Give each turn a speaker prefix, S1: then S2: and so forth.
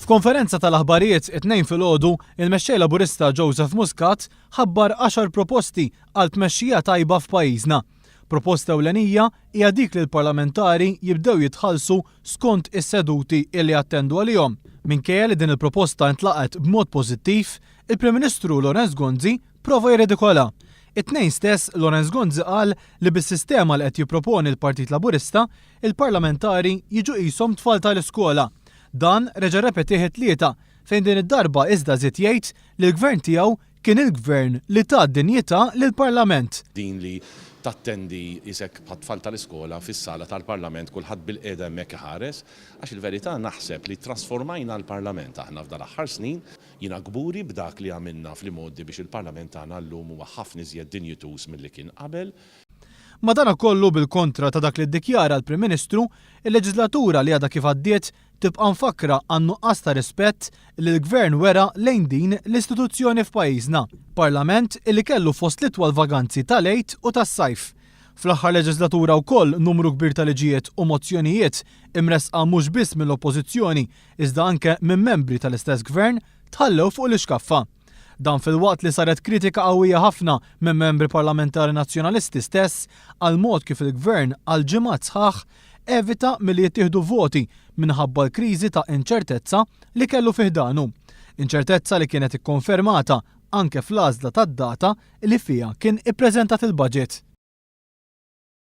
S1: F'konferenza tal-aħbarijiet it-tnejn filgħodu, il-mexxej Laburista Joseph Muscat ħabbar 10 proposti għal tmexxija tajba f'pajjiżna. Proposta ewlenija hija dik li l-parlamentari jibdew jitħallsu skont is-seduti illi attendu għalihom. Minkejja li din il-proposta ntlaqet b'mod pożittiv, il-Prim Ministru Lorenz Gonzi prova jirridikola. It-tnejn stess Lorenz Gonzi qal li bis-sistema li qed jipproponi l-Partit Laburista, il-parlamentari jiġu qishom tfal tal-iskola. Dan reġa' repetih it-tlieta fejn din id-darba iżda żied jgħid li l-gvern tiegħu kien il-gvern li ta' dinjità lill-Parlament.
S2: Din li tattendi isek bħat-tfal tal-iskola fis-sala tal-Parlament kulħadd bil-qiegħda hemmhekk iħares, għax il-verità naħseb li trasformajna l-Parlament aħna f'dan l-aħħar snin, jiena gburi b'dak li għamilna fl-imoddi biex il-Parlament tagħna llum huwa ħafna iżjed dinjitus milli kien qabel.
S1: Madankollu bil-kontra ta' dak li ddikjara l-Prim Ministru, il-leġislatura li għadha kif għaddiet tibqa' mfakra għan nuqqas ta' rispett li l-Gvern wera lejn din l-istituzzjoni f'pajjiżna. Parlament illi kellu fost l-itwal vaganzi tal-għid u tas-sajf. Fl-aħħar leġislatura wkoll numru kbir ta' liġijiet u mozzjonijiet imresqa mhux biss mill-Oppożizzjoni iżda anke minn membri tal-istess Gvern tħallew fuq l-iskaffa. Dan fil-waqt li saret kritika qawwija ħafna minn membri parlamentari nazzjonalisti stess għal mod kif il-Gvern għal ġimgħat sħaħ evita milli jittieħdu voti minħabba l-kriżi ta' inċertezza li kellu fih danu. Inċertezza li kienet ikkonfermata anke fl-għażla tad-data li fiha kien ippreżentat il-budget.